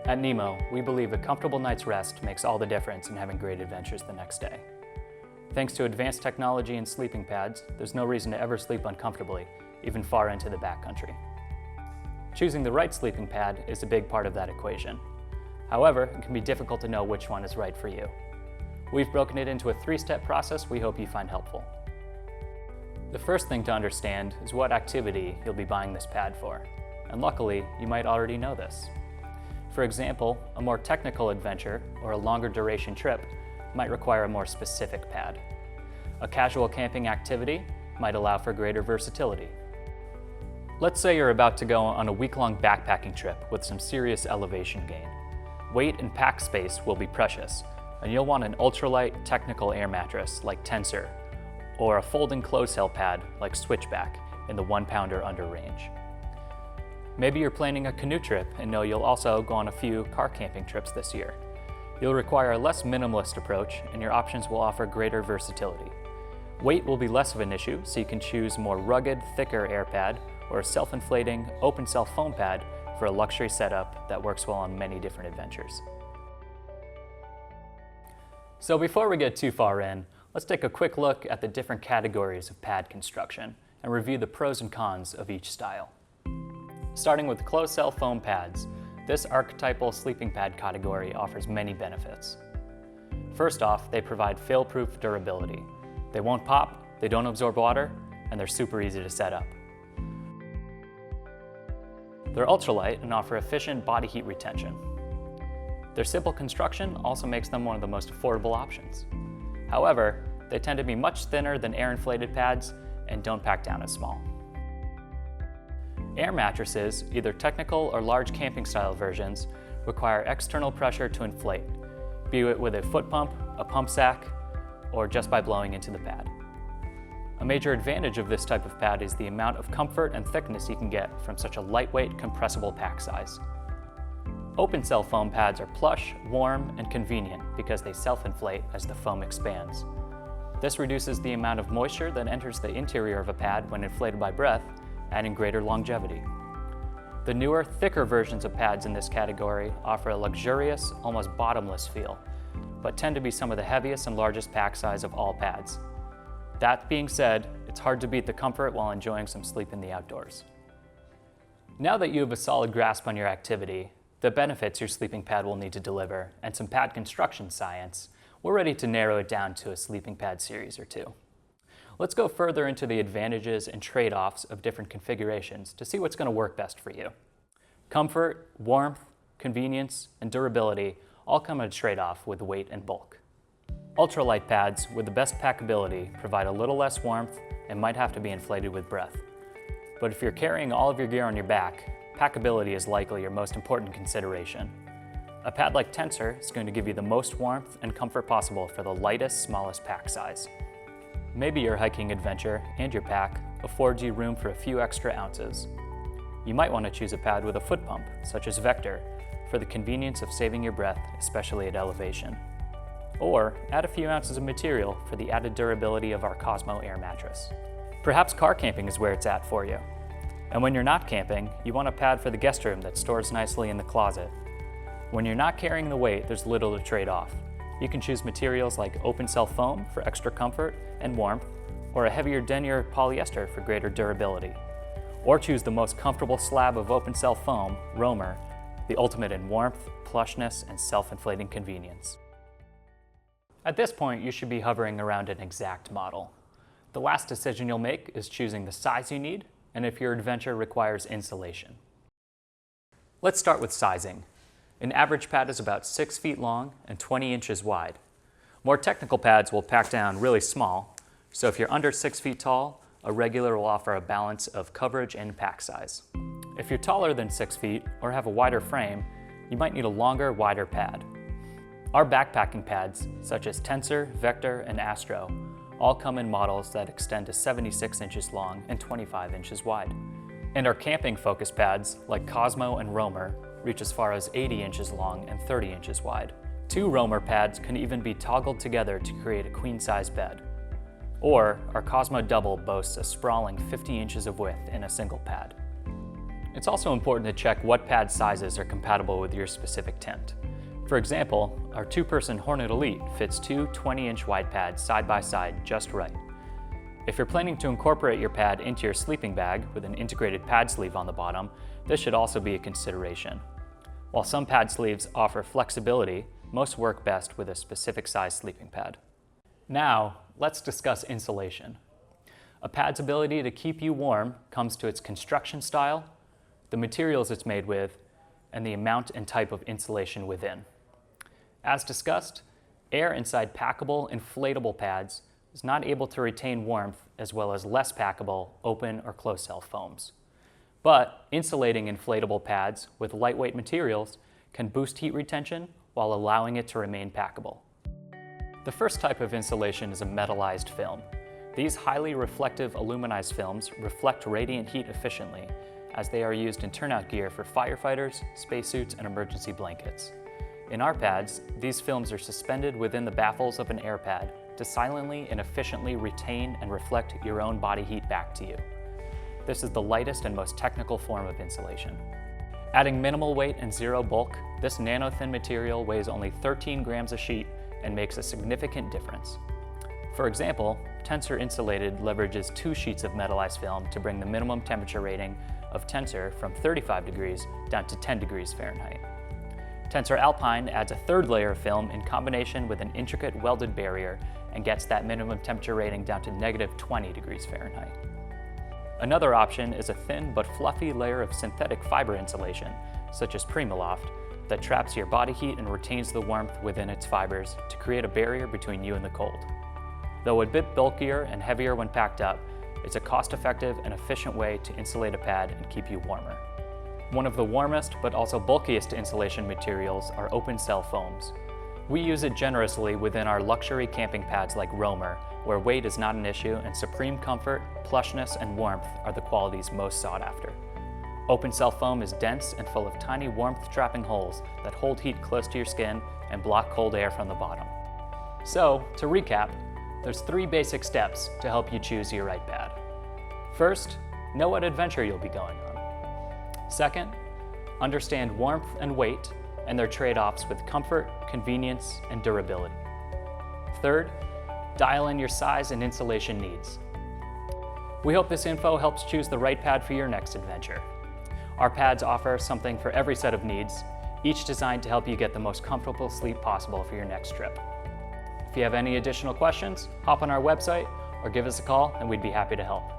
At NEMO, we believe a comfortable night's rest makes all the difference in having great adventures the next day. Thanks to advanced technology and sleeping pads, there's no reason to ever sleep uncomfortably, even far into the backcountry. Choosing the right sleeping pad is a big part of that equation. However, it can be difficult to know which one is right for you. We've broken it into a 3-step process we hope you find helpful. The first thing to understand is what activity you'll be buying this pad for, and luckily, you might already know this. For example, a more technical adventure or a longer duration trip might require a more specific pad. A casual camping activity might allow for greater versatility. Let's say you're about to go on a week-long backpacking trip with some serious elevation gain. Weight and pack space will be precious, and you'll want an ultralight technical air mattress like Tensor, or a folding clothes cell pad like Switchback in the 1-pounder under range. Maybe you're planning a canoe trip and know you'll also go on a few car camping trips this year. You'll require a less minimalist approach, and your options will offer greater versatility. Weight will be less of an issue, so you can choose a more rugged, thicker air pad or a self-inflating, open-cell foam pad for a luxury setup that works well on many different adventures. So before we get too far in, let's take a quick look at the different categories of pad construction and review the pros and cons of each style. Starting with closed-cell foam pads, this archetypal sleeping pad category offers many benefits. First off, they provide fail-proof durability. They won't pop, they don't absorb water, and they're super easy to set up. They're ultralight and offer efficient body heat retention. Their simple construction also makes them one of the most affordable options. However, they tend to be much thinner than air-inflated pads and don't pack down as small. Air mattresses, either technical or large camping-style versions, require external pressure to inflate, be it with a foot pump, a pump sack, or just by blowing into the pad. A major advantage of this type of pad is the amount of comfort and thickness you can get from such a lightweight, compressible pack size. Open-cell foam pads are plush, warm, and convenient because they self-inflate as the foam expands. This reduces the amount of moisture that enters the interior of a pad when inflated by breath, adding greater longevity. The newer, thicker versions of pads in this category offer a luxurious, almost bottomless feel, but tend to be some of the heaviest and largest pack size of all pads. That being said, it's hard to beat the comfort while enjoying some sleep in the outdoors. Now that you have a solid grasp on your activity, the benefits your sleeping pad will need to deliver, and some pad construction science, we're ready to narrow it down to a sleeping pad series or two. Let's go further into the advantages and trade-offs of different configurations to see what's going to work best for you. Comfort, warmth, convenience, and durability all come at a trade-off with weight and bulk. Ultralight pads with the best packability provide a little less warmth and might have to be inflated with breath. But if you're carrying all of your gear on your back, packability is likely your most important consideration. A pad like Tensor is going to give you the most warmth and comfort possible for the lightest, smallest pack size. Maybe your hiking adventure and your pack affords you room for a few extra ounces. You might want to choose a pad with a foot pump, such as Vector, for the convenience of saving your breath, especially at elevation. Or add a few ounces of material for the added durability of our Cosmo air mattress. Perhaps car camping is where it's at for you. And when you're not camping, you want a pad for the guest room that stores nicely in the closet. When you're not carrying the weight, there's little to trade off. You can choose materials like open-cell foam for extra comfort and warmth, or a heavier denier polyester for greater durability. Or choose the most comfortable slab of open-cell foam, Roamer, the ultimate in warmth, plushness, and self-inflating convenience. At this point, you should be hovering around an exact model. The last decision you'll make is choosing the size you need, and if your adventure requires insulation. Let's start with sizing. An average pad is about 6 feet long and 20 inches wide. More technical pads will pack down really small, so if you're under 6 feet tall, a regular will offer a balance of coverage and pack size. If you're taller than 6 feet or have a wider frame, you might need a longer, wider pad. Our backpacking pads, such as Tensor, Vector, and Astro, all come in models that extend to 76 inches long and 25 inches wide. And our camping-focused pads, like Cosmo and Roamer, reach as far as 80 inches long and 30 inches wide. 2 Roamer pads can even be toggled together to create a queen-size bed. Or our Cosmo Double boasts a sprawling 50 inches of width in a single pad. It's also important to check what pad sizes are compatible with your specific tent. For example, our 2-person Hornet Elite fits 2 20-inch wide pads side by side just right. If you're planning to incorporate your pad into your sleeping bag with an integrated pad sleeve on the bottom, this should also be a consideration. While some pad sleeves offer flexibility, most work best with a specific size sleeping pad. Now, let's discuss insulation. A pad's ability to keep you warm comes to its construction style, the materials it's made with, and the amount and type of insulation within. As discussed, air inside packable, inflatable pads is not able to retain warmth as well as less packable, open or closed-cell foams. But insulating inflatable pads with lightweight materials can boost heat retention while allowing it to remain packable. The first type of insulation is a metallized film. These highly reflective aluminized films reflect radiant heat efficiently, as they are used in turnout gear for firefighters, spacesuits, and emergency blankets. In our pads, these films are suspended within the baffles of an air pad to silently and efficiently retain and reflect your own body heat back to you. This is the lightest and most technical form of insulation. Adding minimal weight and zero bulk, this nano-thin material weighs only 13 grams a sheet and makes a significant difference. For example, Tensor Insulated leverages 2 sheets of metallized film to bring the minimum temperature rating of Tensor from 35 degrees down to 10 degrees Fahrenheit. Tensor Alpine adds a 3rd layer of film in combination with an intricate welded barrier and gets that minimum temperature rating down to -20 degrees Fahrenheit. Another option is a thin but fluffy layer of synthetic fiber insulation, such as Primaloft, that traps your body heat and retains the warmth within its fibers to create a barrier between you and the cold. Though a bit bulkier and heavier when packed up, it's a cost-effective and efficient way to insulate a pad and keep you warmer. One of the warmest but also bulkiest insulation materials are open cell foams. We use it generously within our luxury camping pads like Roamer, where weight is not an issue and supreme comfort, plushness, and warmth are the qualities most sought after. Open cell foam is dense and full of tiny warmth-trapping holes that hold heat close to your skin and block cold air from the bottom. So, to recap, there's 3 basic steps to help you choose your right pad. First, know what adventure you'll be going on. Second, understand warmth and weight and their trade-offs with comfort, convenience, and durability. Third, dial in your size and insulation needs. We hope this info helps choose the right pad for your next adventure. Our pads offer something for every set of needs, each designed to help you get the most comfortable sleep possible for your next trip. If you have any additional questions, hop on our website or give us a call and we'd be happy to help.